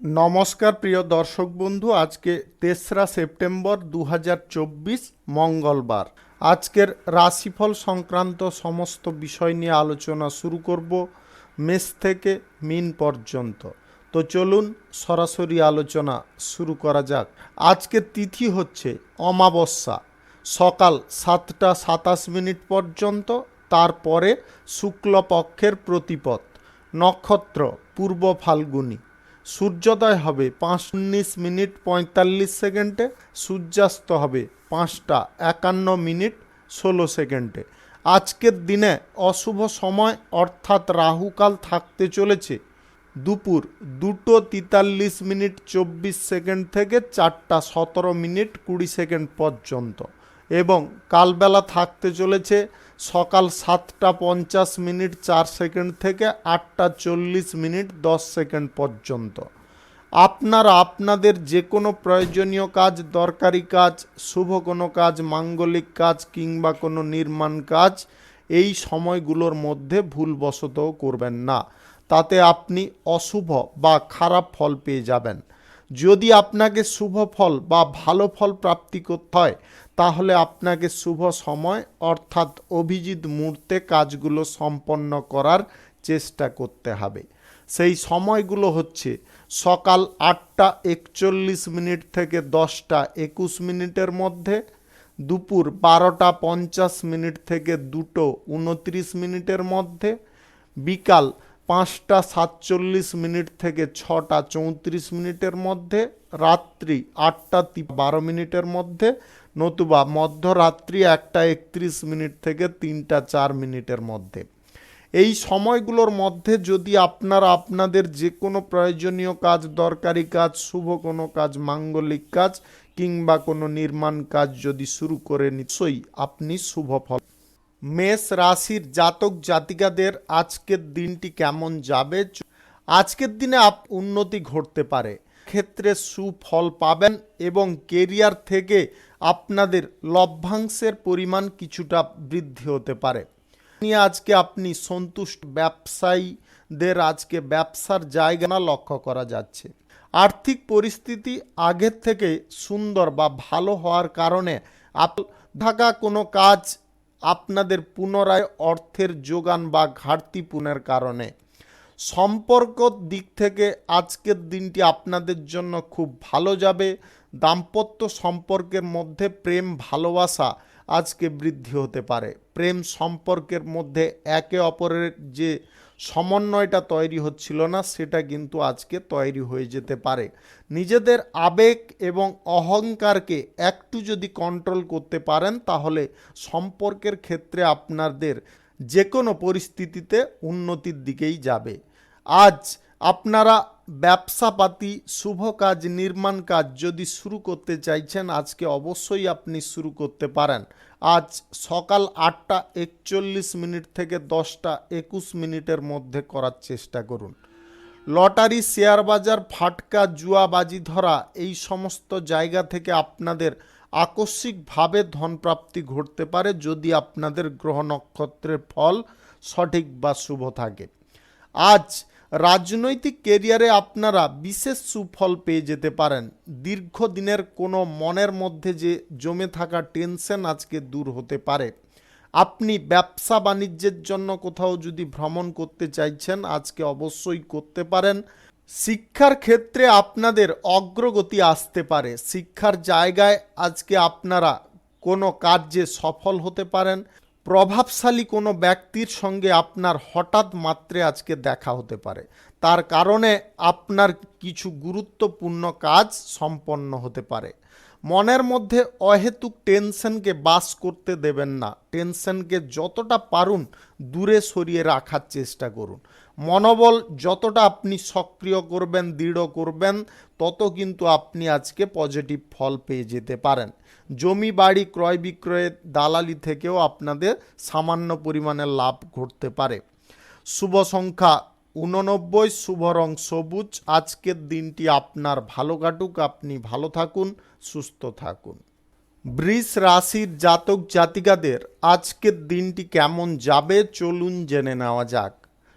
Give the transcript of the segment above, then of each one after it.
নমস্কার প্রিয় দর্শক বন্ধু, আজকে 3রা সেপ্টেম্বর 2024 মঙ্গলবার। আজকের রাশিফল সংক্রান্ত সমস্ত বিষয় নিয়ে আলোচনা শুরু করব মেষ থেকে মীন পর্যন্ত। তো চলুন সরাসরি আলোচনা শুরু করা যাক। আজকের তিথি হচ্ছে অমাবস্যা, সকাল 7টা 27 পর্যন্ত। তারপরে শুক্লপক্ষের প্রতিপদ, নক্ষত্র পূর্ব ফাল্গুনী। সূর্যোদয় হবে 5:19:45, সূর্যাস্ত হবে 5টা 51:16। আজকের দিনে অশুভ সময় অর্থাৎ রাহুকাল থাকতে চলেছে দুপুর 2:43:24 থেকে 4টা 17:20 পর্যন্ত, এবং কালবেলা থাকতে চলেছে সকাল 7টা 50:04 থেকে 8টা 40:10 পর্যন্ত। আপনারা আপনাদের যে কোনো প্রয়োজনীয় কাজ, দরকারি কাজ, শুভ কোনো কাজ, মাঙ্গলিক কাজ কিংবা কোনো নির্মাণ কাজ এই সময়গুলোর মধ্যে ভুলবশতও করবেন না, তাতে আপনি অশুভ বা খারাপ ফল পেয়ে যাবেন। যদি আপনাকে শুভ ফল বা ভালো ফল প্রাপ্তি করতে হয়, তাহলে আপনাকে শুভ সময় অর্থাৎ অভিজিৎ মুহূর্তে কাজগুলো সম্পন্ন করার চেষ্টা করতে হবে। সেই সময়গুলো হচ্ছে সকাল 8টা 41 থেকে 10টা 21 মধ্যে, দুপুর 12টা 50 থেকে 2টো 29 মধ্যে, বিকাল 5টা 47 থেকে 6টা 34 মধ্যে, রাত্রি 8টা 12 মধ্যে, নতুবা মধ্যরাত্রি 1টা 31 থেকে 3টা 4 মধ্যে। এই সময়গুলোর মধ্যে যদি আপনারা আপনাদের যে কোনো প্রয়োজনীয় কাজ, দরকারি কাজ, শুভ কোনো কাজ, মাঙ্গলিক কাজ কিংবা কোনো নির্মাণ কাজ যদি শুরু করে, নিশ্চয়ই আপনি শুভ ফল। মেষ রাশির জাতক জাতিকাদের আজকের দিনটি কেমন যাবে? আজকের দিনে উন্নতি ঘটতে পারে, ক্ষেত্রে সুফল পাবেন এবং কেরিয়ার থেকে আপনাদের লভ্যাংশের পরিমাণ কিছুটা বৃদ্ধি হতে পারে। আজকে আপনি সন্তুষ্ট, ব্যবসায়ীদের আজকে ব্যবসার জায়গা লক্ষ্য করা যাচ্ছে। আর্থিক পরিস্থিতি আগের থেকে সুন্দর বা ভালো হওয়ার কারণে থাকা কোনো কাজ আপনাদের পুনরায় অর্থের যোগান বা ঘাটতি পূরণের কারণে। সম্পর্ক দিক থেকে আজকের দিনটি আপনাদের জন্য খুব ভালো যাবে। দাম্পত্য সম্পর্কের মধ্যে প্রেম ভালোবাসা আজকে বৃদ্ধি হতে পারে। প্রেম সম্পর্কের মধ্যে একে অপরের যে সমন্বয়টা তৈরি হচ্ছিল না, সেটা কিন্তু আজকে তৈরি হয়ে যেতে পারে। নিজেদের আবেগ এবং অহংকারকে একটু যদি কন্ট্রোল করতে পারেন, তাহলে সম্পর্কের ক্ষেত্রে আপনাদের যে কোনো পরিস্থিতিতে উন্নতির দিকেই যাবে। আজ আপনারা ব্যবসাপাতি, শুভ কাজ, নির্মাণ কাজ যদি শুরু করতে চাইছেন, আজকে অবশ্যই আপনি শুরু করতে পারেন। আজ সকাল 8টা 41 থেকে 10টা 21 মধ্যে করার চেষ্টা করুন। লটারি, শেয়ার বাজার, ফাটকা, জুয়া, বাজি ধরা এই সমস্ত জায়গা থেকে আপনাদের আকস্মিকভাবে ধনপ্রাপ্তি ঘটতে পারে, যদি আপনাদের গ্রহ নক্ষত্রের ফল সঠিক বা শুভ থাকে। আজ রাজনৈতিক কেরিয়ারে আপনারা বিশেষ সুফল পেয়ে যেতে পারেন। দীর্ঘদিনের কোনো মনের মধ্যে যে জমে থাকা টেনশন আজকে দূর হতে পারে। আপনি ব্যবসা বাণিজ্যের জন্য কোথাও যদি ভ্রমণ করতে চাইছেন, আজকে অবশ্যই করতে পারেন। শিক্ষার ক্ষেত্রে আপনাদের অগ্রগতি আসতে পারে। শিক্ষার জায়গায় আজকে আপনারা কোনো কার্যে সফল হতে পারেন। প্রভাবশালী কোনো ব্যক্তির সঙ্গে আপনার হঠাৎ মাত্রে আজকে দেখা হতে পারে, তার কারণে আপনার কিছু গুরুত্বপূর্ণ কাজ সম্পন্ন হতে পারে। মনের মধ্যে অহেতুক টেনশনকে বাস করতে দেবেন না। টেনশনকে যতটা পারুন দূরে সরিয়ে রাখার চেষ্টা করুন। মনোবল যতটা আপনি সক্রিয় করবেন, দৃঢ় করবেন, তত কিন্তু আপনি আজকে পজিটিভ ফল পেয়ে যেতে পারেন। জমি বাড়ি ক্রয় বিক্রয়ের দালালি থেকেও আপনাদের সামান্য পরিমাণে লাভ ঘটতে পারে। শুভ সংখ্যা 89, শুভ রং সবুজ। আজকের দিনটি আপনার ভালো কাটুক, আপনি ভালো থাকুন, সুস্থ থাকুন। বৃষ রাশির জাতক জাতিকাদের আজকের দিনটি কেমন যাবে চলুন জেনে নেওয়া যাক।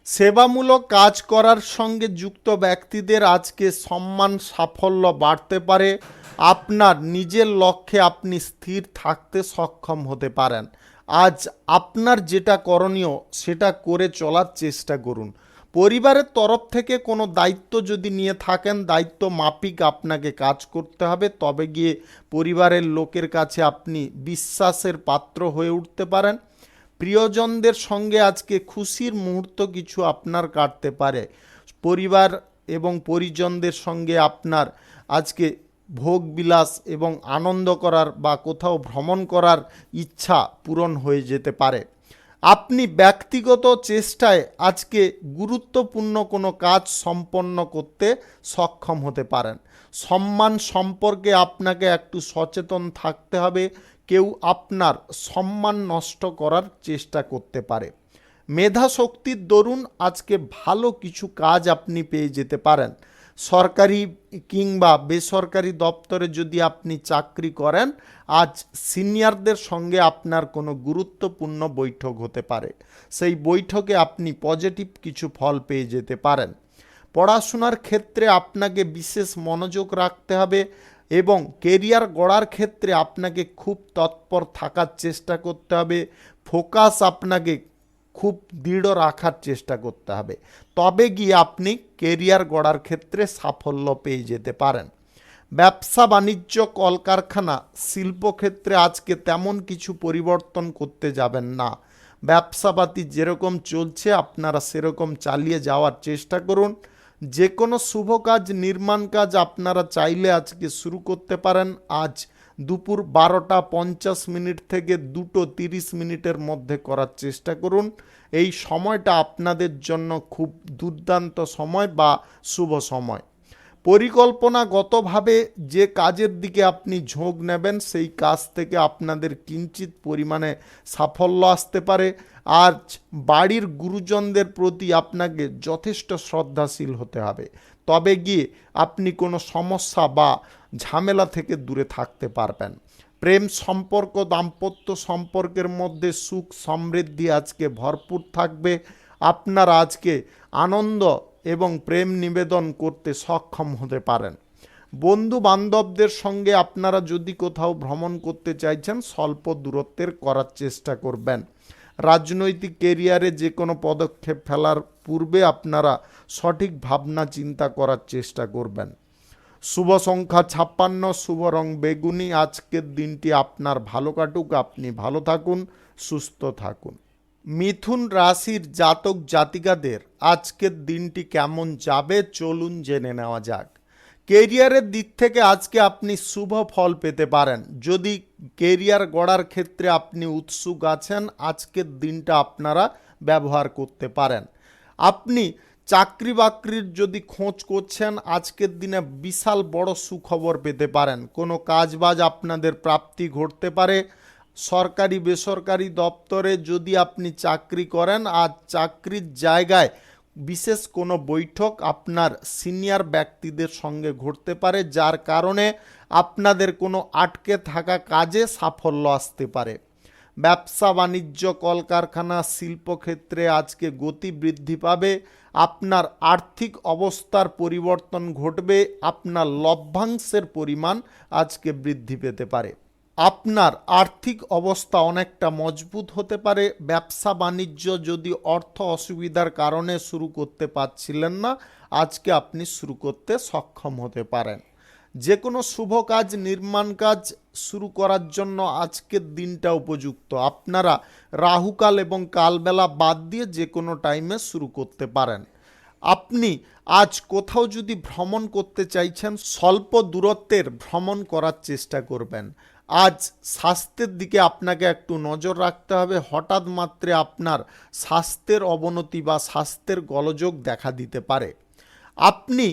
সেবামূলক কাজ করার সঙ্গে যুক্ত ব্যক্তিদের আজকে সম্মান সাফল্য বাড়তে পারে। আপনার নিজের লক্ষ্যে আপনি স্থির থাকতে সক্ষম হতে পারেন। আজ আপনার যেটা করণীয় সেটা করে চলার চেষ্টা করুন। পরিবারের তরফ থেকে কোনো দায়িত্ব যদি নিয়ে থাকেন, দায়িত্ব মাফিক আপনাকে কাজ করতে হবে, তবে গিয়ে পরিবারের লোকের কাছে আপনি বিশ্বাসের পাত্র হয়ে উঠতে পারেন। প্রিয়জনদের সঙ্গে আজকে খুশির মুহূর্ত কিছু আপনার কাটতে পারে। পরিবার এবং পরিজনদের সঙ্গে আপনার আজকে ভোগ বিলাস এবং আনন্দ করার বা কোথাও ভ্রমণ করার ইচ্ছা পূরণ হয়ে যেতে পারে। আপনি ব্যক্তিগত চেষ্টায় আজকে গুরুত্বপূর্ণ কোনো কাজ সম্পন্ন করতে সক্ষম হতে পারেন। সম্মান সম্পর্কে আপনাকে একটু সচেতন থাকতে হবে। কেউ আপনার সম্মান নষ্ট করার চেষ্টা করতে পারে। মেধা শক্তির দরুন আজকে ভালো কিছু কাজ আপনি পেয়ে যেতে পারেন। সরকারি কিংবা বেসরকারি দপ্তরে যদি আপনি চাকরি করেন, আজ সিনিয়রদের সঙ্গে আপনার কোনো গুরুত্বপূর্ণ বৈঠক হতে পারে। সেই বৈঠকে আপনি পজিটিভ কিছু ফল পেয়ে যেতে পারেন। পড়াশোনার ক্ষেত্রে আপনাকে বিশেষ মনোযোগ রাখতে হবে এবং কেরিয়ার গড়ার ক্ষেত্রে আপনাকে খুব তৎপর থাকার চেষ্টা করতে হবে। ফোকাস আপনাকে খুব দৃঢ় রাখার চেষ্টা করতে হবে, তবে গিয়ে আপনি কেরিয়ার গড়ার ক্ষেত্রে সাফল্য পেয়ে যেতে পারেন। ব্যবসা বাণিজ্য, কলকারখানা, শিল্পক্ষেত্রে আজকে তেমন কিছু পরিবর্তন করতে যাবেন না। ব্যবসাপাতি যেরকম চলছে আপনারা সেরকম চালিয়ে যাওয়ার চেষ্টা করুন। যে কোনো শুভ কাজ, নির্মাণ কাজ আপনারা চাইলে আজকে শুরু করতে পারেন। আজ দুপুর 12:50 থেকে 2:30 মধ্যে করার চেষ্টা করুন। এই সময়টা আপনাদের জন্য খুব দুর্দান্ত সময় বা শুভ সময়। পরিকল্পনাগতভাবে যে কাজের দিকে আপনি ঝোঁক নেবেন, সেই কাজ থেকে আপনাদের কিঞ্চিত পরিমাণে সাফল্য আসতে পারে। আজ বাড়ির গুরুজনদের প্রতি আপনাকে যথেষ্ট শ্রদ্ধাশীল হতে হবে, তবে গিয়ে আপনি কোনো সমস্যা বা ঝামেলা থেকে দূরে থাকতে পারবেন। প্রেম সম্পর্ক, দাম্পত্য সম্পর্কের মধ্যে সুখ সমৃদ্ধি আজকে ভরপুর থাকবে। আপনারা আজকে আনন্দ এবং প্রেম নিবেদন করতে সক্ষম হতে পারেন। বন্ধু বান্ধবদের সঙ্গে আপনারা যদি কোথাও ভ্রমণ করতে চাইছেন, স্বল্প দূরত্বের করার চেষ্টা করবেন। রাজনৈতিক কেরিয়ারে যে কোনো পদক্ষেপ ফেলার পূর্বে আপনারা সঠিক ভাবনা চিন্তা করার চেষ্টা করবেন। শুভ সংখ্যা 56, শুভ রং বেগুনি। আজকের দিনটি আপনার ভালো কাটুক, আপনি ভালো থাকুন, সুস্থ থাকুন। মিথুন রাশির জাতক জাতিকাদের আজকের দিনটি কেমন যাবে চলুন জেনে নেওয়া যাক। কেরিয়ারের দিক থেকে আজকে আপনি শুভ ফল পেতে পারেন। যদি কেরিয়ার গড়ার ক্ষেত্রে আপনি উৎসুক আছেন, আজকের দিনটা আপনারা ব্যবহার করতে পারেন। আপনি চাকরি বাকরির যদি খোঁজ করছেন, আজকের দিনে বিশাল বড় সুখবর পেতে পারেন। কোনো কাজবাজ আপনাদের প্রাপ্তি ঘটতে পারে। সরকারি বেসরকারি দপ্তরে যদি আপনি চাকরি করেন, আজ চাকরির জায়গায় বিশেষ কোনো বৈঠক আপনার সিনিয়র ব্যক্তিদের সঙ্গে ঘটতে পারে, যার কারণে আপনাদের কোনো আটকে থাকা কাজে সাফল্য আসতে পারে। ব্যবসা বাণিজ্য, কলকারখানা, শিল্পক্ষেত্রে আজকে গতি বৃদ্ধি পাবে। আপনার আর্থিক অবস্থার পরিবর্তন ঘটবে। আপনার লভ্যাংশের পরিমাণ আজকে বৃদ্ধি পেতে পারে। আপনার আর্থিক অবস্থা অনেকটা মজবুত হতে পারে। ব্যবসা বাণিজ্য যদি অর্থ অসুবিধার কারণে শুরু করতে পারছিলেন না, আজকে আপনি শুরু করতে সক্ষম হতে পারেন। যে কোনো শুভ কাজ, নির্মাণ কাজ শুরু করার জন্য আজকের দিনটা উপযুক্ত। আপনারা রাহুকাল এবং কালবেলা বাদ দিয়ে যে কোনো টাইমে শুরু করতে পারেন। আপনি আজ কোথাও যদি ভ্রমণ করতে চাইছেন, স্বল্প দূরত্বের ভ্রমণ করার চেষ্টা করবেন। আজ স্বাস্থ্যের দিকে আপনাকে একটু নজর রাখতে হবে। হঠাৎ মাত্রে আপনার স্বাস্থ্যের অবনতি বা স্বাস্থ্যের গোলযোগ দেখা দিতে পারে। আপনি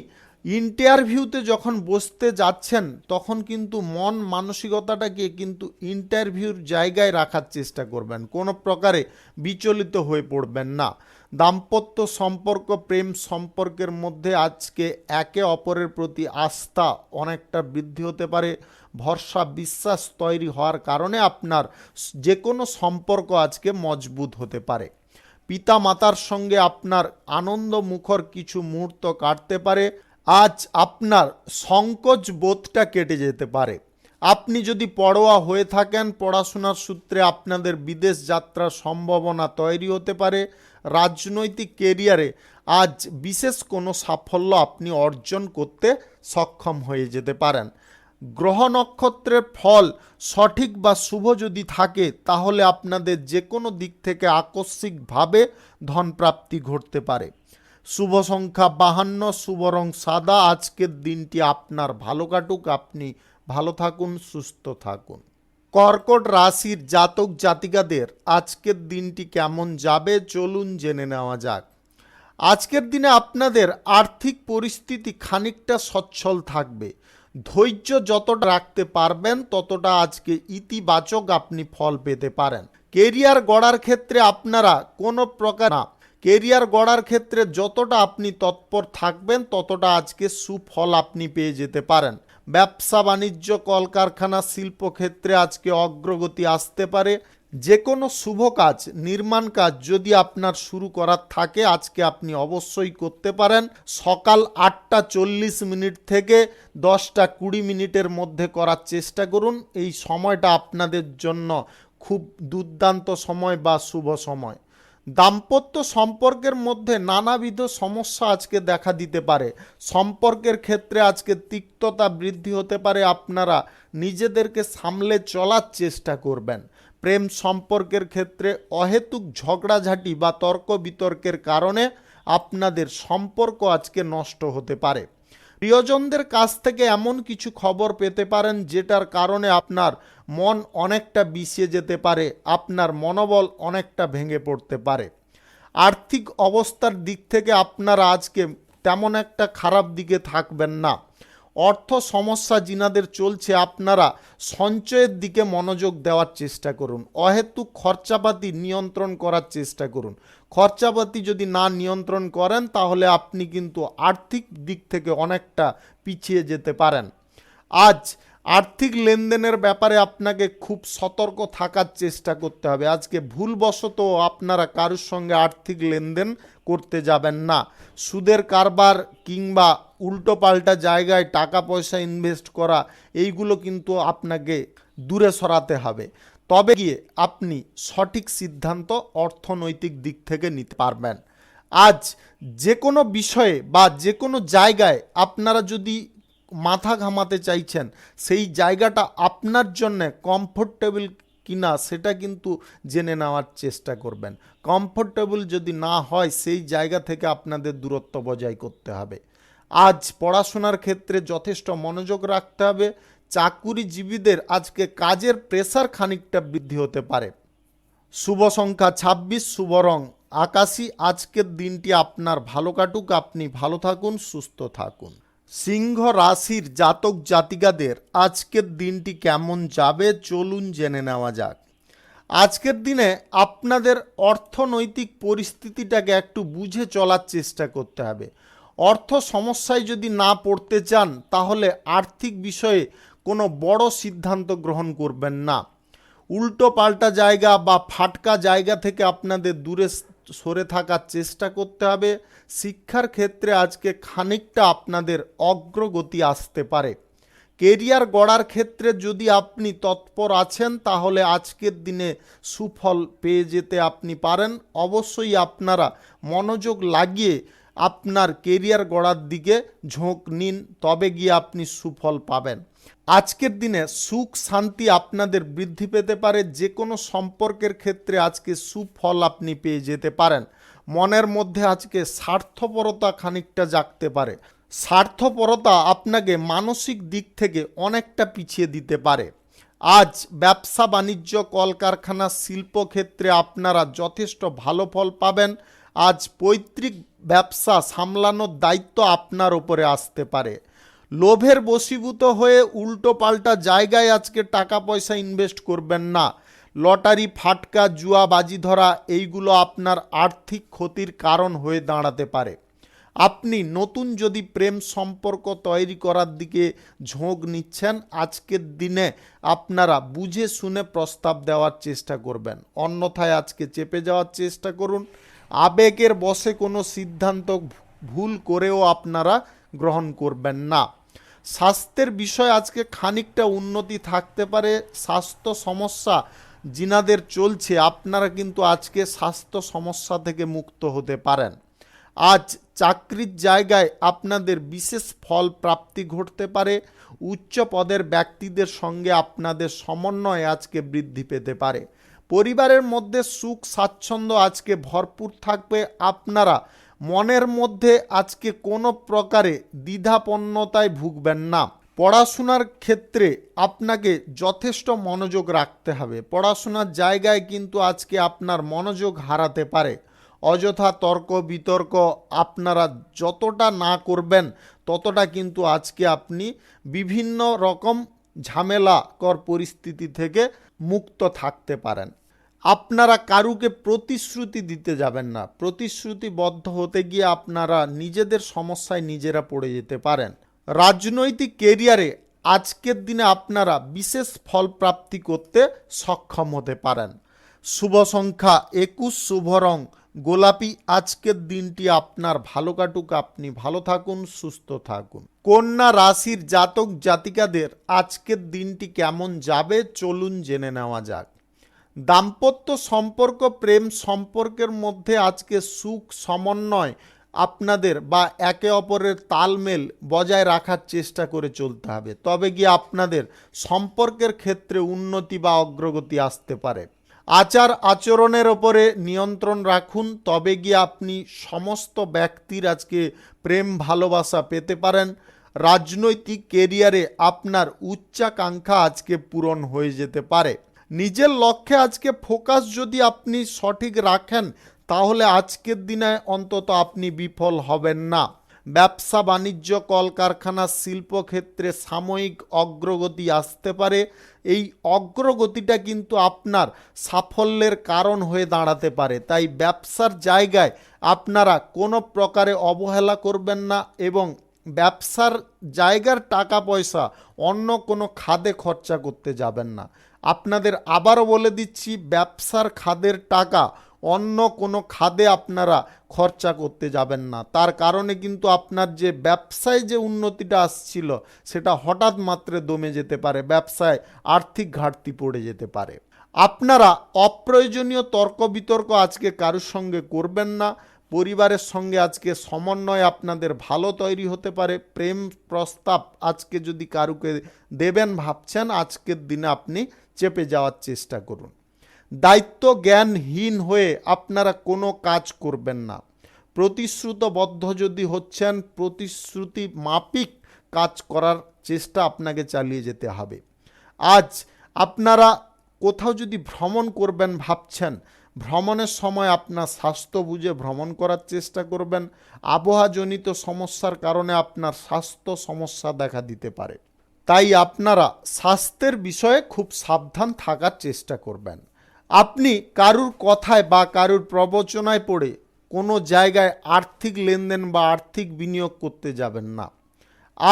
ইন্টারভিউতে যখন বসতে যাচ্ছেন, তখন কিন্তু মন মানসিকতাটাকে কিন্তু ইন্টারভিউর জায়গায় রাখার চেষ্টা করবেন। কোনো প্রকারে বিচলিত হয়ে পড়বেন না। দাম্পত্য সম্পর্ক, প্রেম সম্পর্কের মধ্যে আজকে একে অপরের প্রতি আস্থা অনেকটা বৃদ্ধি হতে পারে। ভরসা বিশ্বাস তৈরি হওয়ার কারণে আপনার যে কোনো সম্পর্ক আজকে মজবুত হতে পারে। পিতা মাতার সঙ্গে আপনার আনন্দমুখর কিছু মুহূর্ত কাটতে পারে। আজ আপনার সংকোচ বোধটা কেটে যেতে পারে। আপনি যদি পড়ুয়া হয়ে থাকেন, পড়াশোনার সূত্রে আপনাদের বিদেশ যাত্রার সম্ভাবনা তৈরি হতে পারে। রাজনৈতিক কেরিয়ারে আজ বিশেষ কোনো সাফল্য আপনি অর্জন করতে সক্ষম হয়ে যেতে পারেন। গ্রহ নক্ষত্রের ফল সঠিক বা শুভ যদি থাকে তাহলে আপনাদের যে কোনো দিক থেকে আকস্মিকভাবে ধনপ্রাপ্তি ঘটতে পারে। শুভ সংখ্যা 52, শুভ রং সাদা। আজকের দিনটি আপনার ভালো কাটুক, আপনি ভালো থাকুন, সুস্থ থাকুন। কর্কট রাশির জাতক জাতিকাদের আজকের দিনটি কেমন যাবে চলুন জেনে নেওয়া যাক। আজকের দিনে আপনাদের আর্থিক পরিস্থিতি খানিকটা সচ্ছল থাকবে। ধৈর্য যতটা রাখতে পারবেন ততটা আজকে ইতিবাচক আপনি ফল পেতে পারেন। কেরিয়ার গড়ার ক্ষেত্রে আপনারা কোনো প্রকার কেরিয়ার গড়ার ক্ষেত্রে যতটা আপনি তৎপর থাকবেন ততটা আজকে সুফল আপনি পেয়ে যেতে পারেন। ব্যবসা বাণিজ্য, কলকারখানা, শিল্পক্ষেত্রে আজকে অগ্রগতি আসতে পারে। যে কোনো শুভ কাজ, নির্মাণ কাজ যদি আপনার শুরু করার থাকে আজকে আপনি অবশ্যই করতে পারেন। সকাল 8:40 থেকে 10:20 মধ্যে করার চেষ্টা করুন। এই সময়টা আপনাদের জন্য খুব দুর্দান্ত সময় বা শুভ সময়। দাম্পত্য সম্পর্কের মধ্যে নানাবিধ সমস্যা আজকে দেখা দিতে পারে। সম্পর্কের ক্ষেত্রে আজকে তিক্ততা বৃদ্ধি হতে পারে। আপনারা নিজেদেরকে সামলে চলার চেষ্টা করবেন। প্রেম সম্পর্কের ক্ষেত্রে অহেতুক ঝগড়াঝাঁটি বা তর্ক বিতর্কের কারণে আপনাদের সম্পর্ক আজকে নষ্ট হতে পারে। প্রিয়জনদের কাছ থেকে এমন কিছু খবর পেতে পারেন যেটার কারণে আপনার মন অনেকটা বিষিয়ে যেতে পারে, আপনার মনোবল অনেকটা ভেঙে পড়তে পারে। আর্থিক অবস্থার দিক থেকে আপনারা আজকে তেমন একটা খারাপ দিকে থাকবেন না। অর্থ সমস্যা যিনাদের চলছে আপনারা সঞ্চয়ের দিকে মনোযোগ দেওয়ার চেষ্টা করুন। অহেতুক খরচাপাতি নিয়ন্ত্রণ করার চেষ্টা করুন। খরচাপাতি যদি না নিয়ন্ত্রণ করেন তাহলে আপনি কিন্তু আর্থিক দিক থেকে অনেকটা পিছিয়ে যেতে পারেন। আজ আর্থিক লেনদেনের ব্যাপারে আপনাকে খুব সতর্ক থাকার চেষ্টা করতে হবে। আজকে ভুলবশত আপনারা কারোর সঙ্গে আর্থিক লেনদেন করতে যাবেন না। সুদের কারবার কিংবা উল্টোপাল্টা জায়গায় টাকা পয়সা ইনভেস্ট করা, এইগুলো কিন্তু আপনাকে দূরে সরাতে হবে। তবে গিয়ে আপনি সঠিক সিদ্ধান্ত অর্থনৈতিক দিক থেকে নিতে পারবেন। আজ যে কোনো বিষয়ে বা যে কোনো জায়গায় আপনারা যদি মাথা ঘামাতে চাইছেন, সেই জায়গাটা আপনার জন্য কমফোর্টেবল কিনা সেটা কিন্তু জেনে নেওয়ার চেষ্টা করবেন। কমফোর্টেবল যদি না হয় সেই জায়গা থেকে আপনাদের দূরত্ব বজায় করতে হবে। আজ পড়াশোনার ক্ষেত্রে যথেষ্ট মনোযোগ রাখতে হবে। চাকুরিজীবীদের আজকে কাজের প্রেসার খানিকটা বৃদ্ধি হতে পারে। শুভ সংখ্যা 26, শুভ রং আকাশী। আজকের দিনটি আপনার ভালো কাটুক, আপনি ভালো থাকুন, সুস্থ থাকুন। সিংহ রাশির জাতক জাতিকাদের আজকের দিনটি কেমন যাবে চলুন জেনে নেওয়া যাক। আজকের দিনে আপনাদের অর্থনৈতিক পরিস্থিতিটাকে একটু বুঝে চলার চেষ্টা করতে হবে। অর্থ সমস্যায় যদি না পড়তে চান তাহলে আর্থিক বিষয়ে কোনো বড় সিদ্ধান্ত গ্রহণ করবেন না। উল্টো পাল্টা জায়গা বা ফাটকা জায়গা থেকে আপনাদের দূরে সরে থাকার চেষ্টা করতে হবে। শিক্ষার ক্ষেত্রে আজকে খানিকটা আপনাদের অগ্রগতি আসতে পারে। কেরিয়ার গড়ার ক্ষেত্রে যদি আপনি তৎপর আছেন তাহলে আজকের দিনে সুফল পেয়ে যেতে আপনি পারেন। অবশ্যই আপনারা মনোযোগ লাগিয়ে আপনার কেরিয়ার গড়ার দিকে ঝোঁক নিন, তবে গিয়ে আপনি সুফল পাবেন। আজকের দিনে সুখ শান্তি আপনাদের বৃদ্ধি পেতে পারে। যে কোনো সম্পর্কের ক্ষেত্রে আজকে সুফল আপনি পেয়ে যেতে পারেন। মনের মধ্যে আজকে স্বার্থপরতা খানিকটা জাগতে পারে। স্বার্থপরতা আপনাকে মানসিক দিক থেকে অনেকটা পিছিয়ে দিতে পারে। আজ ব্যবসা বাণিজ্য, কলকারখানা, শিল্পক্ষেত্রে আপনারা যথেষ্ট ভালো ফল পাবেন। আজ পৈতৃক ব্যবসা সামলানোর দায়িত্ব আপনার উপরে আসতে পারে। লোভের বশীভূত হয়ে উল্টো পাল্টা জায়গায় আজকে টাকা পয়সা ইনভেস্ট করবেন না। লটারি, ফাটকা, জুয়া, বাজি ধরা এইগুলো আপনার আর্থিক ক্ষতির কারণ হয়ে দাঁড়াতে পারে। আপনি নতুন যদি প্রেম সম্পর্ক তৈরি করার দিকে ঝোঁক নিচ্ছেন, আজকের দিনে আপনারা বুঝে শুনে প্রস্তাব দেওয়ার চেষ্টা করবেন। অন্যথায় আজকে চেপে যাওয়ার চেষ্টা করুন। আবেগের বশে কোনো সিদ্ধান্ত ভুল করেও আপনারা গ্রহণ করবেন না। স্বাস্থ্যের বিষয় আজকে খানিকটা উন্নতি থাকতে পারে। স্বাস্থ্য সমস্যা যিনাদের চলছে, আপনারা কিন্তু আজকে স্বাস্থ্য সমস্যা থেকে মুক্ত হতে পারেন। আজ চাকরির জায়গায় আপনাদের বিশেষ ফল প্রাপ্তি ঘটতে পারে। উচ্চ পদের ব্যক্তিদের সঙ্গে আপনাদের সমন্বয় আজকে বৃদ্ধি পেতে পারে। পরিবারের মধ্যে সুখ স্বাচ্ছন্দ্য আজকে ভরপুর থাকবে। আপনারা মনের মধ্যে আজকে কোনো প্রকারে দ্বিধাপন্নতায় ভুগবেন না। পড়াশোনার ক্ষেত্রে আপনাকে যথেষ্ট মনোযোগ রাখতে হবে। পড়াশোনার জায়গায় কিন্তু আজকে আপনার মনোযোগ হারাতে পারে। অযথা তর্ক বিতর্ক আপনারা যতটা না করবেন ততটা কিন্তু আজকে আপনি বিভিন্ন রকম ঝামেলাকর পরিস্থিতি থেকে মুক্ত থাকতে পারেন। আপনারা কারুকে প্রতিশ্রুতি দিতে যাবেন না। প্রতিশ্রুতিবদ্ধ হতে গিয়ে আপনারা নিজেদের সমস্যায় নিজেরা পড়ে যেতে পারেন। রাজনৈতিক কেরিয়ারে আজকের দিনে আপনারা বিশেষ ফল প্রাপ্তি করতে সক্ষম হতে পারেন। শুভ সংখ্যা 21, শুভ রং গোলাপি। আজকের দিনটি আপনার ভালো কাটুক, আপনি ভালো থাকুন, সুস্থ থাকুন। কন্যা রাশির জাতক জাতিকাদের আজকের দিনটি কেমন যাবে চলুন জেনে নেওয়া যাক। দাম্পত্য সম্পর্ক, প্রেম সম্পর্কের মধ্যে আজকে সুখ সমন্বয় আপনাদের বা একে অপরের তালমেল বজায় রাখার চেষ্টা করে চলতে হবে, তবে গিয়ে আপনাদের সম্পর্কের ক্ষেত্রে উন্নতি বা অগ্রগতি আসতে পারে। আচার আচরণের ওপরে নিয়ন্ত্রণ রাখুন, তবে গিয়ে আপনি সমস্ত ব্যক্তির আজকে প্রেম ভালোবাসা পেতে পারেন। রাজনৈতিক কেরিয়ারে আপনার উচ্চাকাঙ্ক্ষা আজকে পূরণ হয়ে যেতে পারে। নিজের লক্ষ্যে আজকে ফোকাস যদি আপনি সঠিক রাখেন তাহলে আজকের দিনে অন্তত আপনি বিফল হবেন না। ব্যবসা বাণিজ্য, কলকারখানা, শিল্পক্ষেত্রে সাময়িক অগ্রগতি আসতে পারে। এই অগ্রগতিটা কিন্তু আপনার সাফল্যের কারণ হয়ে দাঁড়াতে পারে। তাই ব্যবসার জায়গায় আপনারা কোনো প্রকারে অবহেলা করবেন না এবং ব্যবসার জায়গার টাকা পয়সা অন্য কোনো খাদে খরচা করতে যাবেন না। আপনাদের আবারও বলে দিচ্ছি, ব্যবসার খাদের টাকা অন্য কোনো খাদে আপনারা খরচা করতে যাবেন না। তার কারণে কিন্তু আপনার যে ব্যবসায় যে উন্নতিটা আসছিল সেটা হঠাৎ মাত্রে দমে যেতে পারে, ব্যবসায় আর্থিক ঘাটতি পড়ে যেতে পারে। আপনারা অপ্রয়োজনীয় তর্ক বিতর্ক আজকে কারোর সঙ্গে করবেন না। পরিবারের সঙ্গে আজকে সমন্বয় আপনাদের ভালো তৈরি হতে পারে। প্রেম প্রস্তাব আজকে যদি কারুকে দেবেন ভাবছেন, আজকের দিনে আপনি চেপে যাওয়ার চেষ্টা করুন। দায়িত্ব জ্ঞানহীন হয়ে আপনারা কোনো কাজ করবেন না। প্রতিশ্রুতবদ্ধ যদি হচ্ছেন, প্রতিশ্রুতি মাফিক কাজ করার চেষ্টা আপনাকে চালিয়ে যেতে হবে। আজ আপনারা কোথাও যদি ভ্রমণ করবেন ভাবছেন, ভ্রমণের সময় আপনার স্বাস্থ্য বুঝে ভ্রমণ করার চেষ্টা করবেন। আবহাওয়াজনিত সমস্যার কারণে আপনার স্বাস্থ্য সমস্যা দেখা দিতে পারে, তাই আপনারা স্বাস্থ্যের বিষয়ে খুব সাবধান থাকার চেষ্টা করবেন। আপনি কারুর কথায় বা কারুর প্রবচনায় পড়ে কোনো জায়গায় আর্থিক লেনদেন বা আর্থিক বিনিয়োগ করতে যাবেন না।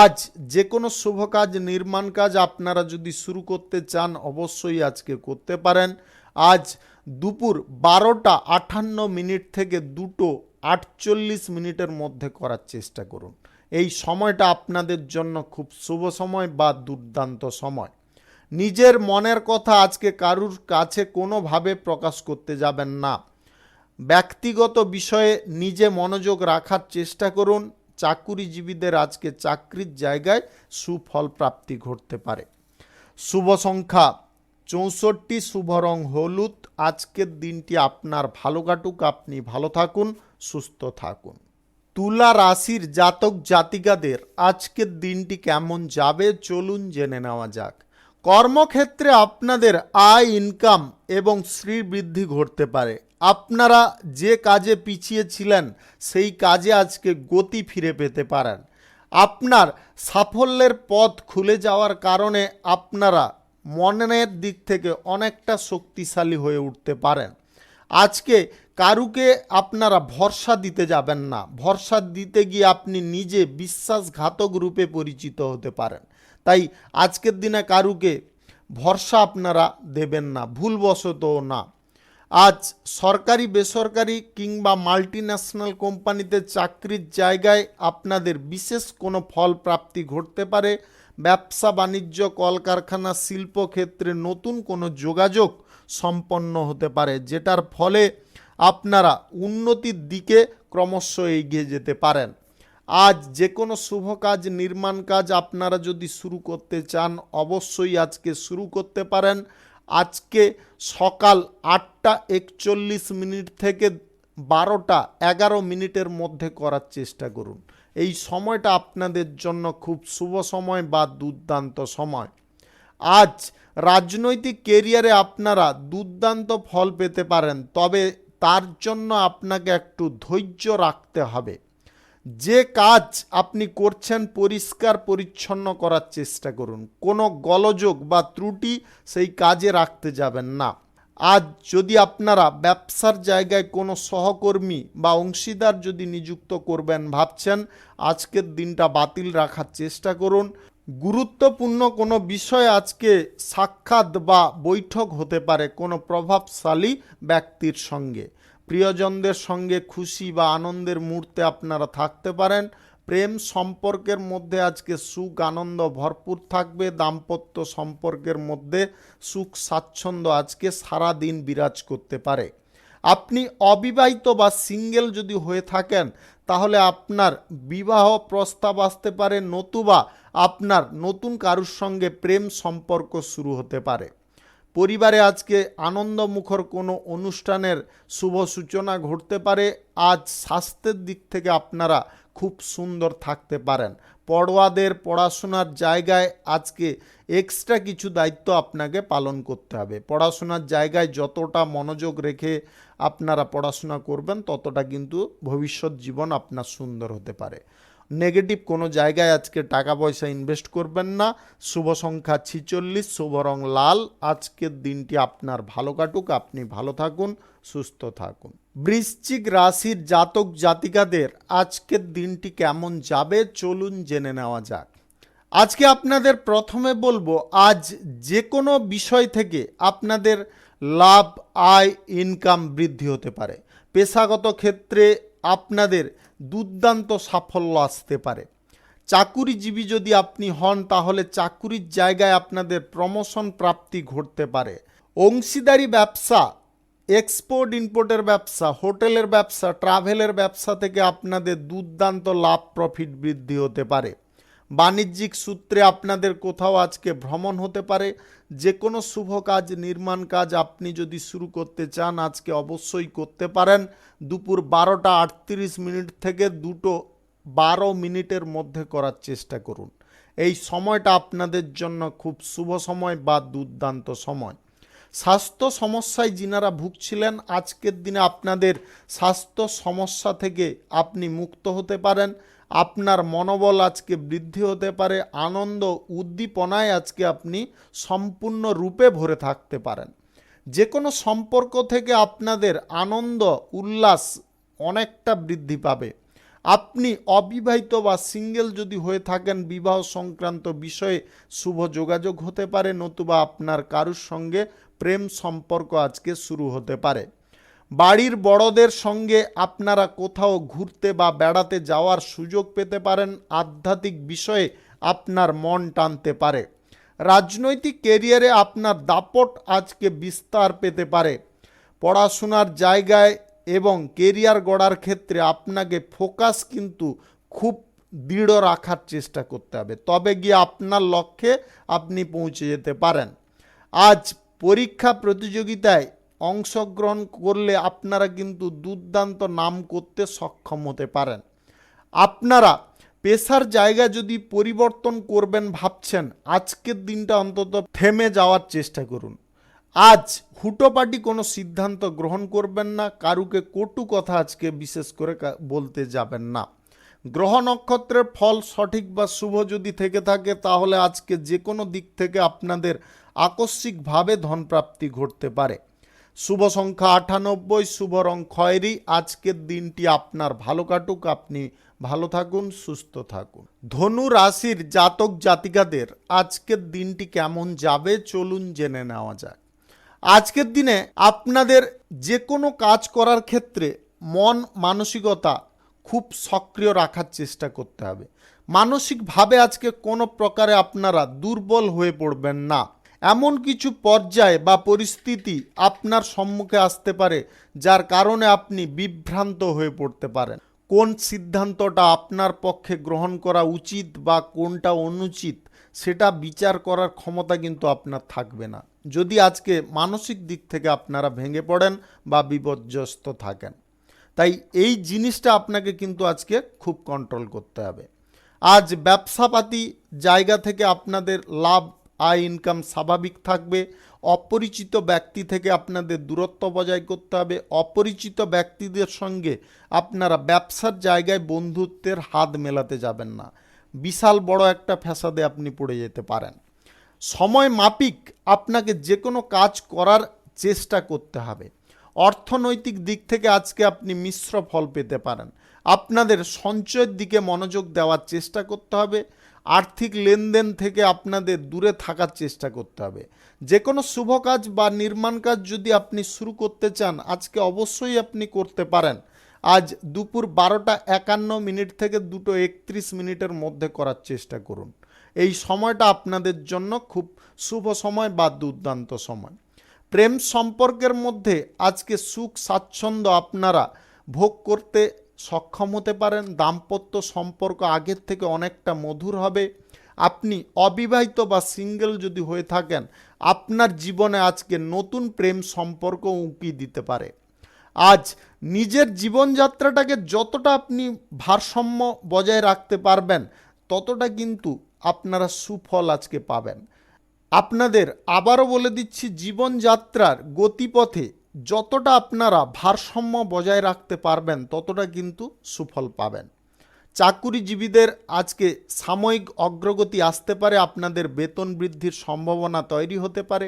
আজ যে কোনো শুভ কাজ, নির্মাণ কাজ আপনারা যদি শুরু করতে চান অবশ্যই আজকে করতে পারেন। আজ দুপুর 12:58 থেকে 2:48 মধ্যে করার চেষ্টা করুন। এই সময়টা আপনাদের জন্য খুব শুভ সময় বা দুর্দান্ত সময়। নিজের মনের কথা আজকে কারুর কাছে কোনোভাবে প্রকাশ করতে যাবেন না। ব্যক্তিগত বিষয়ে নিজে মনোযোগ রাখার চেষ্টা করুন। চাকুরিজীবীদের আজকে চাকরির জায়গায় সুফল প্রাপ্তি ঘটতে পারে। শুভ সংখ্যা 64, শুভ রং হলুদ। আজকের দিনটি আপনার ভালো কাটুক, আপনি ভালো থাকুন, সুস্থ থাকুন। তুলা রাশির জাতক জাতিকাদের আজকের দিনটি কেমন যাবে চলুন জেনে নেওয়া যাক। কর্মক্ষেত্রে আপনাদের আয়, ইনকাম এবং শ্রীবৃদ্ধি ঘটতে পারে। আপনারা যে কাজে পিছিয়ে ছিলেন সেই কাজে আজকে গতি ফিরে পেতে পারেন। আপনার সাফল্যের পথ খুলে যাওয়ার কারণে আপনারা মনের দিক থেকে অনেকটা শক্তিশালী হয়ে উঠতে পারেন। আজকে কারুকে আপনারা ভরসা দিতে যাবেন না। ভরসা দিতে গিয়ে আপনি নিজে বিশ্বাসঘাতক রূপে পরিচিত হতে পারেন। তাই আজকের দিনে কারুকে ভরসা আপনারা দেবেন না, ভুলবশতও না। আজ সরকারি বেসরকারি কিংবা মাল্টিন্যাশনাল কোম্পানিতে চাকরির জায়গায় আপনাদের বিশেষ কোনো ফল প্রাপ্তি ঘটতে পারে। ব্যবসা বাণিজ্য কলকারখানা শিল্পক্ষেত্রে নতুন কোনো যোগাযোগ সম্পন্ন হতে পারে, যেটার ফলে আপনারা উন্নতির দিকে ক্রমশ এগিয়ে যেতে পারেন। আজ যে কোনো শুভ কাজ নির্মাণ কাজ আপনারা যদি শুরু করতে চান অবশ্যই আজকে শুরু করতে পারেন। আজকে সকাল 8:41 থেকে 12:11 মধ্যে করার চেষ্টা করুন। এই সময়টা আপনাদের জন্য খুব শুভ সময় বা দুর্দান্ত সময়। আজ রাজনৈতিক কেরিয়ারে আপনারা দুর্দান্ত ফল পেতে পারেন, তবে তার জন্য আপনাকে একটু ধৈর্য রাখতে হবে। যে কাজ আপনি করছেন পরিষ্কার পরিচ্ছন্ন করার চেষ্টা করুন। কোনো গোলযোগ বা ত্রুটি সেই কাজে রাখতে যাবেন না। আজ যদি আপনারা ব্যবসার জায়গায় কোনো সহকর্মী বা অংশীদার যদি নিযুক্ত করবেন ভাবছেন, আজকের দিনটা বাতিল রাখার চেষ্টা করুন। গুরুত্বপূর্ণ কোনো বিষয় আজকে সাক্ষাৎ বা বৈঠক হতে পারে কোনো প্রভাবশালী ব্যক্তির সঙ্গে। প্রিয়জনদের সঙ্গে খুশি বা আনন্দের মুহূর্তে আপনারা থাকতে পারেন। প্রেম সম্পর্কের মধ্যে আজকে সুখ আনন্দ ভরপুর থাকবে। দাম্পত্য সম্পর্কের মধ্যে সুখ স্বাচ্ছন্দ্য আজকে সারা দিন বিরাজ করতে পারে। আপনি অবিবাহিত বা সিঙ্গেল যদি হয়ে থাকেন তাহলে আপনার বিবাহ প্রস্তাব আসতে পারে, নতুবা আপনার নতুন কারুর সঙ্গে প্রেম সম্পর্ক শুরু হতে পারে। পরিবারে আজকে আনন্দমুখর কোনো অনুষ্ঠানের শুভ সূচনা ঘটতে পারে। আজ স্বাস্থ্যের দিক থেকে আপনারা খুব সুন্দর থাকতে পারেন। পড়ুয়াদের পড়াশোনার জায়গায় আজকে এক্সট্রা কিছু দায়িত্ব আপনাকে পালন করতে হবে। পড়াশোনার জায়গায় যতটা মনোযোগ রেখে আপনারা পড়াশোনা করবেন ততটা কিন্তু ভবিষ্যৎ জীবন আপনার সুন্দর হতে পারে। নেগেটিভ কোনো জায়গায় আজকে টাকা পয়সা ইনভেস্ট করবেন না। শুভ সংখ্যা 46, শুভ রং লাল। আজকের দিনটি আপনার ভালো কাটুক, আপনি ভালো থাকুন, সুস্থ থাকুন। বৃশ্চিক রাশির জাতক জাতিকাদের আজকের দিনটি কেমন যাবে চলুন জেনে নেওয়া যাক। আজকে আপনাদের প্রথমে বলবো, আজ যে কোনো বিষয় থেকে আপনাদের লাভ আয় ইনকাম বৃদ্ধি হতে পারে। পেশাগত ক্ষেত্রে আপনাদের দুর্দান্ত সাফল্য আসতে পারে। চাকুরিজীবী যদি আপনি হন তাহলে চাকুরির জায়গায় আপনাদের প্রমোশন প্রাপ্তি ঘটতে পারে। অংশীদারি ব্যবসা, এক্সপোর্ট ইম্পোর্টের ব্যবসা, হোটেলের ব্যবসা, ট্রাভেলের ব্যবসা থেকে আপনাদের দুর্দান্ত লাভ প্রফিট বৃদ্ধি হতে পারে। বাণিজ্যিক সূত্রে আপনাদের কোথাও আজকে ভ্রমণ হতে পারে। যে কোনো শুভ কাজ নির্মাণ কাজ আপনি যদি শুরু করতে চান আজকে অবশ্যই করতে পারেন। দুপুর 12:38 থেকে 2:12 মধ্যে করার চেষ্টা করুন। এই সময়টা আপনাদের জন্য খুব শুভ সময় বা দুর্দান্ত সময়। স্বাস্থ্য সমস্যায় যিনারা ভুগছিলেন আজকের দিনে আপনাদের স্বাস্থ্য সমস্যা থেকে আপনি মুক্ত হতে পারেন। আপনার মনোবল আজকে বৃদ্ধি হতে পারে। আনন্দ উদ্দীপনায় আজকে আপনি সম্পূর্ণ রূপে ভরে থাকতে পারেন। যে কোনো সম্পর্ক থেকে আপনাদের আনন্দ উল্লাস অনেকটা বৃদ্ধি পাবে। আপনি অবিবাহিত বা সিঙ্গেল যদি হয়ে থাকেন বিবাহ সংক্রান্ত বিষয়ে শুভ যোগাযোগ হতে পারে, নতুবা আপনার কারুর সঙ্গে প্রেম সম্পর্ক আজকে শুরু হতে পারে। বাড়ির বড়দের সঙ্গে আপনারা কোথাও ঘুরতে বা বেড়াতে যাওয়ার সুযোগ পেতে পারেন। আধ্যাত্মিক বিষয়ে আপনার মন টানতে পারে। রাজনৈতিক ক্যারিয়ারে আপনার দাপট আজকে বিস্তার পেতে পারে। পড়াশোনার জায়গায় এবং কেরিয়ার গড়ার ক্ষেত্রে আপনাকে ফোকাস কিন্তু খুব দৃঢ় রাখার চেষ্টা করতে হবে, তবে গিয়ে আপনার লক্ষ্যে আপনি পৌঁছে যেতে পারেন। আজ পরীক্ষা প্রতিযোগিতায় অংশগ্রহণ করলে আপনারা কিন্তু দুর্দান্ত নাম করতে সক্ষম হতে পারেন। আপনারা পেশার জায়গা যদি পরিবর্তন করবেন ভাবছেন আজকের দিনটা অন্তত থেমে যাওয়ার চেষ্টা করুন। আজ হুটোপাটি কোনো সিদ্ধান্ত গ্রহণ করবেন না। কারুকে কটু কথা আজকে বিশেষ করে বলতে যাবেন না। গ্রহ নক্ষত্রের ফল সঠিক বা শুভ যদি থেকে থাকে তাহলে আজকে যে কোনো দিক থেকে আপনাদের আকস্মিকভাবে ধনপ্রাপ্তি ঘটতে পারে। শুভ সংখ্যা 98, শুভ রং খয়েরি। আজকের দিনটি আপনার ভালো কাটুক, আপনি ভালো থাকুন, সুস্থ থাকুন। ধনু রাশির জাতক জাতিকাদের আজকের দিনটি কেমন যাবে চলুন জেনে নেওয়া যাক। আজকের দিনে আপনাদের যে কোনো কাজ করার ক্ষেত্রে মন মানসিকতা খুব সক্রিয় রাখার চেষ্টা করতে হবে। মানসিকভাবে আজকে কোনো প্রকারে আপনারা দুর্বল হয়ে পড়বেন না। এমন কিছু পর্যায় বা পরিস্থিতি আপনার সম্মুখে আসতে পারে যার কারণে আপনি বিভ্রান্ত হয়ে পড়তে পারেন। কোন সিদ্ধান্তটা আপনার পক্ষে গ্রহণ করা উচিত বা কোনটা অনুচিত সেটা বিচার করার ক্ষমতা কিন্তু আপনার থাকবে না, যদি আজকে মানসিক দিক থেকে আপনারা ভেঙে পড়েন বা বিপর্যস্ত থাকেন। তাই এই জিনিসটা আপনাকে কিন্তু আজকে খুব কন্ট্রোল করতে হবে। আজ ব্যবসাপাতি জায়গা থেকে আপনাদের লাভ আয় ইনকাম স্বাভাবিক থাকবে। অপরিচিত ব্যক্তি থেকে আপনাদের দূরত্ব বজায় করতে হবে। অপরিচিত ব্যক্তিদের সঙ্গে আপনারা ব্যবসার জায়গায় বন্ধুত্বের হাত মেলাতে যাবেন না, বিশাল বড় একটা ফ্যাসাদে আপনি পড়ে যেতে পারেন। সময় মাফিক আপনাকে যে কোনো কাজ করার চেষ্টা করতে হবে। অর্থনৈতিক দিক থেকে আজকে আপনি মিশ্র ফল পেতে পারেন। আপনাদের সঞ্চয়ের দিকে মনোযোগ দেওয়ার চেষ্টা করতে হবে। আর্থিক লেনদেন থেকে আপনাদের দূরে থাকার চেষ্টা করতে হবে। যে কোনো শুভ কাজ বা নির্মাণ কাজ যদি আপনি শুরু করতে চান আজকে অবশ্যই আপনি করতে পারেন। আজ দুপুর 12:51 থেকে 2:31 মধ্যে করার চেষ্টা করুন। এই সময়টা আপনাদের জন্য খুব শুভ সময় বা দুর্দান্ত সময়। প্রেম সম্পর্কের মধ্যে আজকে সুখ স্বাচ্ছন্দ্য আপনারা ভোগ করতে সক্ষম হতে পারেন। দাম্পত্য সম্পর্ক আগের থেকে অনেকটা মধুর হবে। আপনি অবিবাহিত বা সিঙ্গেল যদি হয়ে থাকেন আপনার জীবনে আজকে নতুন প্রেম সম্পর্ক উঁকি দিতে পারে। আজ নিজের জীবনযাত্রাটাকে যতটা আপনি ভারসাম্য বজায় রাখতে পারবেন ততটা কিন্তু আপনারা সুফল আজকে পাবেন। আপনাদের আবারও বলে দিচ্ছি, জীবনযাত্রার গতিপথে যতটা আপনারা ভারসাম্য বজায় রাখতে পারবেন ততটা কিন্তু সুফল পাবেন। চাকুরিজীবীদের আজকে সাময়িক অগ্রগতি আসতে পারে। আপনাদের বেতন বৃদ্ধির সম্ভাবনা তৈরি হতে পারে।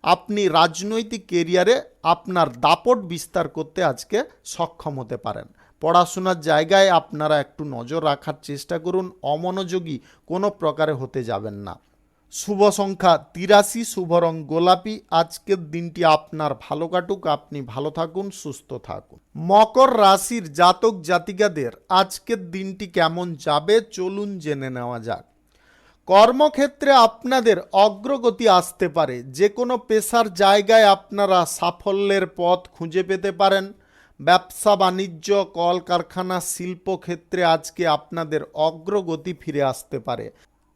আপনি রাজনৈতিক কেরিয়ারে আপনার দাপট বিস্তার করতে আজকে সক্ষম হতে পারেন। পড়াশোনার জায়গায় আপনারা একটু নজর রাখার চেষ্টা করুন। অমনোযোগী কোনো প্রকারে হতে যাবেন না। শুভ সংখ্যা 83, শুভ রং গোলাপি। আজকের দিনটি আপনার ভালো কাটুক, আপনি ভালো থাকুন, সুস্থ থাকুন। মকর রাশির জাতক জাতিকাদের আজকের দিনটি কেমন যাবে চলুন জেনে নেওয়া যাক। কর্মক্ষেত্রে আপনাদের অগ্রগতি আসতে পারে। যে কোনো পেশার জায়গায় আপনারা সাফল্যের পথ খুঁজে পেতে পারেন। ব্যবসা বাণিজ্য কলকারখানা শিল্পক্ষেত্রে আজকে আপনাদের অগ্রগতি ফিরে আসতে পারে।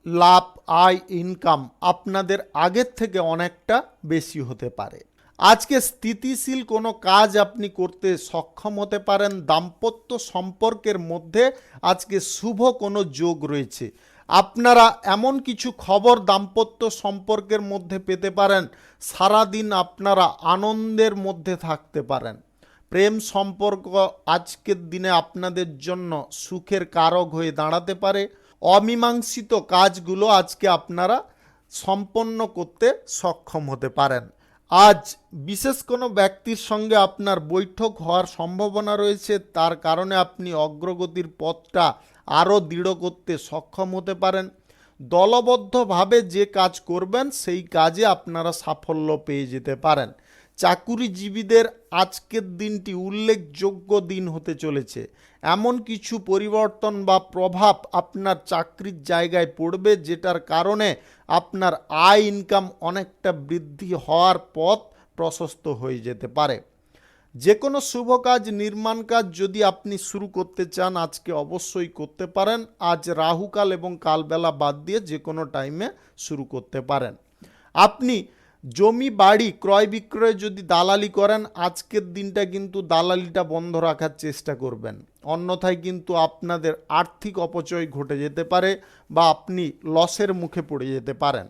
লাভ আয় ইনকাম আপনাদের আগের থেকে অনেকটা বেশি হতে পারে। আজকে স্থিতিশীল কোনো কাজ আপনি করতে সক্ষম হতে পারেন। দাম্পত্য সম্পর্কের মধ্যে আজকে শুভ কোনো যোগ রয়েছে। আপনারা এমন কিছু খবর দাম্পত্য সম্পর্কের মধ্যে পেতে পারেন, সারাদিন আপনারা আনন্দের মধ্যে থাকতে পারেন। প্রেম সম্পর্ক আজকের দিনে আপনাদের জন্য সুখের কারক হয়ে দাঁড়াতে পারে। অমীমাংসিত কাজগুলো আজকে আপনারা সম্পন্ন করতে সক্ষম হতে পারেন। আজ বিশেষ কোনো ব্যক্তির সঙ্গে আপনার বৈঠক হওয়ার সম্ভাবনা রয়েছে, তার কারণে আপনি অগ্রগতির পথটা আরও দৃঢ় করতে সক্ষম হতে পারেন। দলবদ্ধভাবে যে কাজ করবেন সেই কাজে আপনারা সাফল্য পেয়ে যেতে পারেন। চাকুরিজীবীদের আজকের দিনটি উল্লেখযোগ্য দিন হতে চলেছে। এমন কিছু পরিবর্তন বা প্রভাব আপনার চাকরির জায়গায় পড়বে যেটার কারণে আপনার আয় ইনকাম অনেকটা বৃদ্ধি হওয়ার পথ প্রশস্ত হয়ে যেতে পারে। যে কোনো শুভ কাজ নির্মাণ কাজ যদি আপনি শুরু করতে চান আজকে অবশ্যই করতে পারেন। আজ রাহুকাল এবং কালবেলা বাদ দিয়ে যে কোনো টাইমে শুরু করতে পারেন। আপনি জমি বাড়ি ক্রয় বিক্রয় যদি দালালি করেন আজকের দিনটা কিন্তু দালালিটা বন্ধ রাখার চেষ্টা করবেন, অন্যথায় কিন্তু আপনাদের আর্থিক অপচয় ঘটে যেতে পারে বা আপনি লসের মুখে পড়ে যেতে পারেন।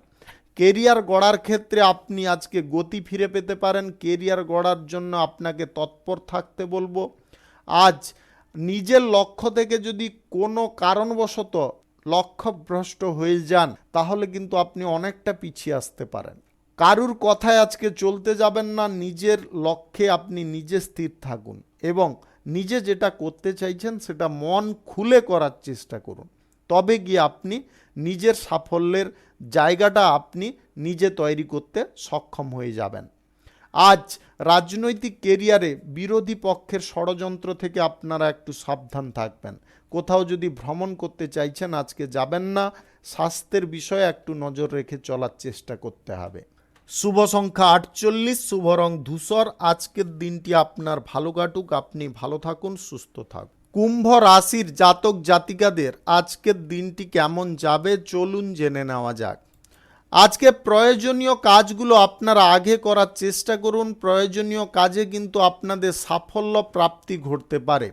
কেরিয়ার গড়ার ক্ষেত্রে আপনি আজকে গতি ফিরে পেতে পারেন। কেরিয়ার গড়ার জন্য আপনাকে তৎপর থাকতে বলবো। আজ নিজের লক্ষ্য থেকে যদি কোনো কারণবশত লক্ষ্যভ্রষ্ট হয়ে যান তাহলে কিন্তু আপনি অনেকটা পিছিয়ে আসতে পারেন। কারুর কথায় আজকে চলতে যাবেন না, নিজের লক্ষ্যে আপনি নিজে স্থির থাকুন এবং নিজে যেটা করতে চাইছেন সেটা মন খুলে করার চেষ্টা করুন। তবে গিয়ে আপনি নিজের সাফল্যের জায়গাটা আপনি নিজে তৈরি করতে সক্ষম হয়ে যাবেন। আজ রাজনৈতিক কেরিয়ারে বিরোধী পক্ষের ষড়যন্ত্র থেকে আপনারা একটু সাবধান থাকবেন। কোথাও যদি ভ্রমণ করতে চাইছেন আজকে যাবেন না। স্বাস্থ্যের বিষয়ে একটু নজর রেখে চলার চেষ্টা করতে হবে। শুভ সংখ্যা 48, শুভ রং ধূসর। আজকের দিনটি আপনার ভালো কাটুক, আপনি ভালো থাকুন, সুস্থ থাকুন। কুম্ভ রাশির জাতক জাতিকাদের আজকের দিনটি কেমন যাবে চলুন জেনে নেওয়া যাক। আজকে প্রয়োজনীয় কাজগুলো আপনারা আগে করার চেষ্টা করুন। প্রয়োজনীয় কাজে কিন্তু আপনাদের সাফল্য প্রাপ্তি ঘটতে পারে।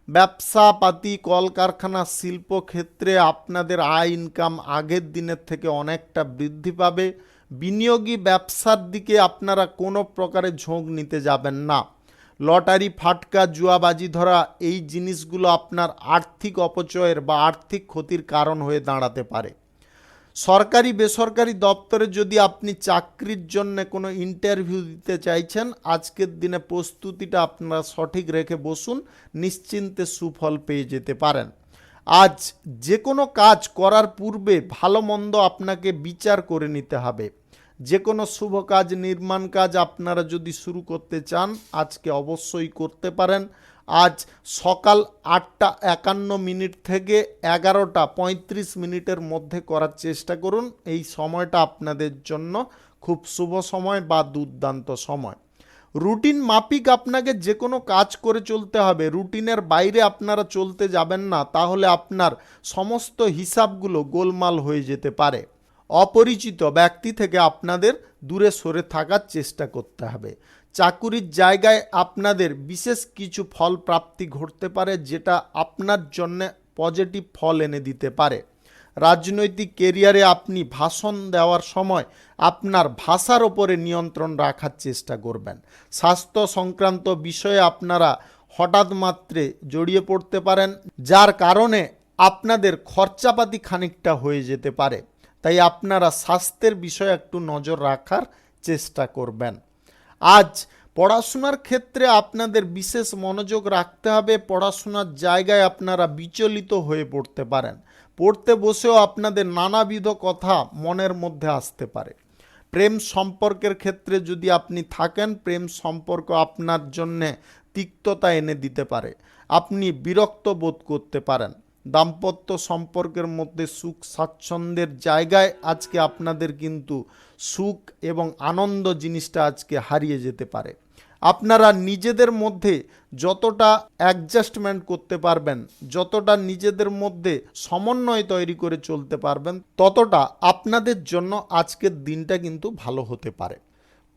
ব্যবসা পাতি, কলকারখানা, শিল্পক্ষেত্রে আপনাদের আয় ইনকাম আগের দিনের থেকে অনেকটা বৃদ্ধি পাবে। বিনিয়োগী ব্যবসার দিকে আপনারা কোনো প্রকারে ঝোঁক নিতে যাবেন না। লটারি, ফাটকা, জুয়াবাজি ধরা এই জিনিসগুলো আপনার আর্থিক অপচয়ের বা আর্থিক ক্ষতির কারণ হয়ে দাঁড়াতে পারে। সরকারি বেসরকারি দপ্তরে যদি আপনি চাকরির জন্য কোনো ইন্টারভিউ দিতে চাইছেন, আজকের দিনে প্রস্তুতিটা আপনারা সঠিক রেখে বসুন, নিশ্চিন্তে সুফল পেয়ে যেতে পারেন। আজ যে কোনো কাজ করার পূর্বে ভালো মন্দ আপনাকে বিচার করে নিতে হবে। যে কোনো শুভ কাজ, নির্মাণ কাজ আপনারা যদি শুরু করতে চান আজকে অবশ্যই করতে পারেন। আজ সকাল 8:51 থেকে 11:35 মধ্যে করার চেষ্টা করুন। এই সময়টা আপনাদের জন্য খুব শুভ সময় বা দুর্দান্ত সময়। রুটিন মাফিক আপনাকে যে কোনো কাজ করে চলতে হবে। রুটিনের বাইরে আপনারা চলতে যাবেন না, তাহলে আপনার সমস্ত হিসাবগুলো গোলমাল হয়ে যেতে পারে। অপরিচিত ব্যক্তি থেকে আপনাদের দূরে সরে থাকার চেষ্টা করতে হবে। চাকুরির জায়গায় আপনাদের বিশেষ কিছু ফল প্রাপ্তি ঘটতে পারে, যেটা আপনার জন্য পজিটিভ ফল এনে দিতে পারে। রাজনৈতিক কেরিয়ারে আপনি ভাষণ দেওয়ার সময় আপনার ভাষার ওপরে নিয়ন্ত্রণ রাখার চেষ্টা করবেন। স্বাস্থ্য সংক্রান্ত বিষয়ে আপনারা হঠাৎ মাত্রে জড়িয়ে পড়তে পারেন, যার কারণে আপনাদের খরচাপাতি খানিকটা হয়ে যেতে পারে। তাই আপনারা স্বাস্থ্যের বিষয়ে একটু নজর রাখার চেষ্টা করবেন। আজ পড়াশোনার ক্ষেত্রে আপনাদের বিশেষ মনোযোগ রাখতে হবে। পড়াশোনার জায়গায় আপনারা বিচলিত হয়ে পড়তে পারেন। পড়তে বসেও আপনাদের নানাবিধ কথা মনের মধ্যে আসতে পারে। প্রেম সম্পর্কের ক্ষেত্রে যদি আপনি থাকেন, প্রেম সম্পর্ক আপনার জন্যে তিক্ততা এনে দিতে পারে। আপনি বিরক্ত বোধ করতে পারেন। দাম্পত্য সম্পর্কের মধ্যে সুখ স্বাচ্ছন্দ্যের জায়গায় আজকে আপনাদের কিন্তু সুখ এবং আনন্দ জিনিসটা আজকে হারিয়ে যেতে পারে। আপনারা নিজেদের মধ্যে যতটা অ্যাডজাস্টমেন্ট করতে পারবেন, যতটা নিজেদের মধ্যে সমন্বয় তৈরি করে চলতে পারবেন, ততটা আপনাদের জন্য আজকের দিনটা কিন্তু ভালো হতে পারে।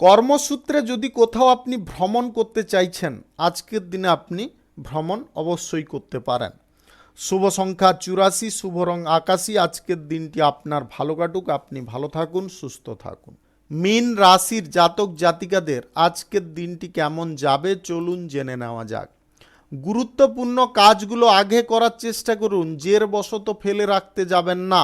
কর্মসূত্রে যদি কোথাও আপনি ভ্রমণ করতে চাইছেন, আজকের দিনে আপনি ভ্রমণ অবশ্যই করতে পারেন। শুভ সংখ্যা 84, শুভ রং আকাশী। আজকের দিনটি আপনার ভালো কাটুক, আপনি ভালো থাকুন, সুস্থ থাকুন। মীন রাশির জাতক জাতিকাদের আজকের দিনটি কেমন যাবে চলুন জেনে নেওয়া যাক। গুরুত্বপূর্ণ কাজগুলো আগে করার চেষ্টা করুন, জের বশত ফেলে রাখতে যাবেন না।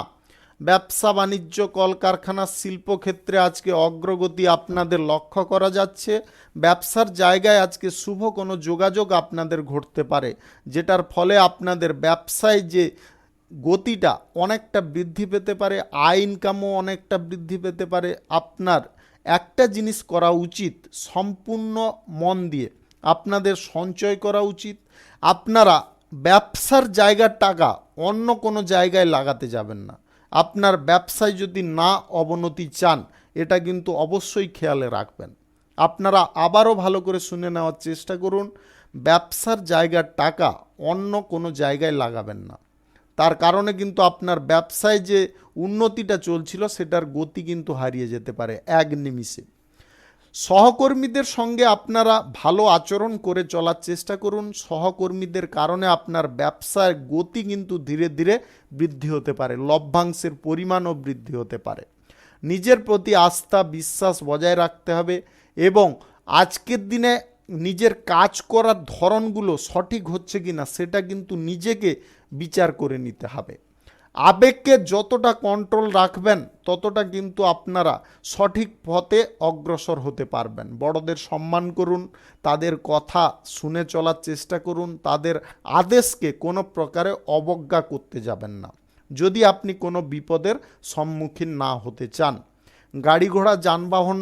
ব্যবসা বাণিজ্য, কলকারখানা, শিল্পক্ষেত্রে আজকে অগ্রগতি আপনাদের লক্ষ্য করা যাচ্ছে। ব্যবসার জায়গায় আজকে শুভ কোনো যোগাযোগ আপনাদের ঘটতে পারে, যেটার ফলে আপনাদের ব্যবসায় যে গতিটা অনেকটা বৃদ্ধি পেতে পারে, আয় ইনকামও অনেকটা বৃদ্ধি পেতে পারে। আপনার একটা জিনিস করা উচিত, সম্পূর্ণ মন দিয়ে আপনাদের সঞ্চয় করা উচিত। আপনারা ব্যবসার জায়গার টাকা অন্য কোনো জায়গায় লাগাতে যাবেন না। আপনার ব্যবসায় যদি না অবনতি চান, এটা কিন্তু অবশ্যই খেয়ালে রাখবেন। আপনারা আবারও ভালো করে শুনে নেওয়ার চেষ্টা করুন। ব্যবসার জায়গার টাকা অন্য কোনো জায়গায় লাগাবেন না। তার কারণে কিন্তু আপনার ব্যবসায় যে উন্নতিটা চলছিল সেটার গতি কিন্তু হারিয়ে যেতে পারে এক নিমিষে। সহকর্মীদের সঙ্গে আপনারা ভালো আচরণ করে চলার চেষ্টা করুন। সহকর্মীদের কারণে আপনার ব্যবসার গতি কিন্তু ধীরে ধীরে বৃদ্ধি হতে পারে, লভ্যাংশের পরিমাণও বৃদ্ধি হতে পারে। নিজের প্রতি আস্থা বিশ্বাস বজায় রাখতে হবে এবং আজকের দিনে নিজের কাজ করার ধরনগুলো সঠিক হচ্ছে কিনা সেটা কিন্তু নিজেকে বিচার করে নিতে হবে। আবেগকে যতটা কন্ট্রোল রাখবেন ততটা কিন্তু আপনারা সঠিক পথে অগ্রসর হতে পারবেন। বড়দের সম্মান করুন, তাদের কথা শুনে চলার চেষ্টা করুন, তাদের আদেশকে কোনো প্রকারে অবজ্ঞা করতে যাবেন না, যদি আপনি কোনো বিপদের সম্মুখীন না হতে চান। গাড়ি ঘোড়া যানবাহন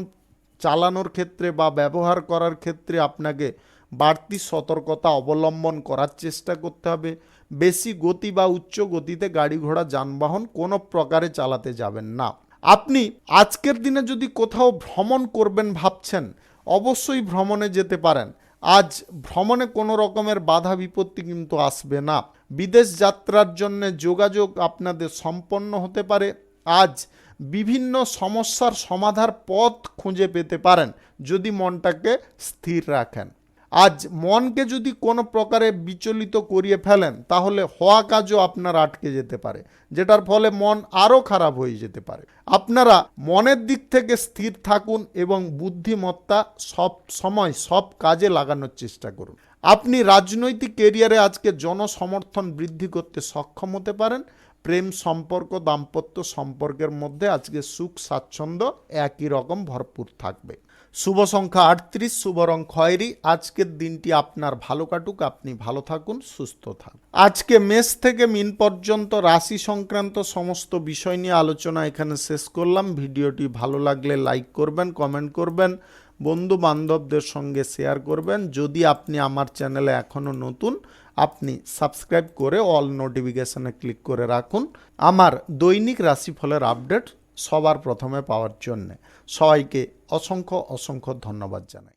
চালানোর ক্ষেত্রে বা ব্যবহার করার ক্ষেত্রে আপনাকে বাড়তি সতর্কতা অবলম্বন করার চেষ্টা করতে হবে। বেশি গতি বা উচ্চ গতিতে গাড়ি ঘোড়া যানবাহন কোনো প্রকারে চালাতে যাবেন না। আপনি আজকের দিনে যদি কোথাও ভ্রমণ করবেন ভাবছেন, অবশ্যই ভ্রমণে যেতে পারেন। আজ ভ্রমণে কোনো রকমের বাধা বিপত্তি কিন্তু আসবে না। বিদেশ যাত্রার জন্য যোগাযোগ আপনাদের সম্পন্ন হতে পারে। আজ বিভিন্ন সমস্যার সমাধার পথ খুঁজে পেতে পারেন যদি মনটাকে স্থির রাখেন। আজ মনকে যদি কোনো প্রকারে বিচলিত করিয়ে ফেলেন তাহলে হওয়া কাজও আপনার আটকে যেতে পারে, যেটার ফলে মন আরও খারাপ হয়ে যেতে পারে। আপনারা মনের দিক থেকে স্থির থাকুন এবং বুদ্ধিমত্তা সব সময় সব কাজে লাগানোর চেষ্টা করুন। আপনি রাজনৈতিক কেরিয়ারে আজকে জনসমর্থন বৃদ্ধি করতে সক্ষম হতে পারেন। প্রেম সম্পর্ক, দাম্পত্য সম্পর্কের মধ্যে আজকে সুখ স্বাচ্ছন্দ্য একই রকম ভরপুর থাকবে। শুভ সংখ্যা 38, শুভ রং খয়েরি। আজকের দিনটি আপনার ভালো কাটুক, আপনি ভালো থাকুন, সুস্থ থাকুন। আজকে মেষ থেকে মিন পর্যন্ত রাশি সংক্রান্ত সমস্ত বিষয় নিয়ে আলোচনা এখানে শেষ করলাম। ভিডিওটি ভালো লাগলে লাইক করবেন, কমেন্ট করবেন, বন্ধু বান্ধবদের সঙ্গে শেয়ার করবেন। যদি আপনি আমার চ্যানেলে এখনও নতুন, আপনি সাবস্ক্রাইব করে অল নোটিফিকেশনে ক্লিক করে রাখুন আমার দৈনিক রাশিফলের আপডেট সবার প্রথমে পাওয়ার জন্যে। সবাইকে অসংখ্য অসংখ্য ধন্যবাদ জানাই।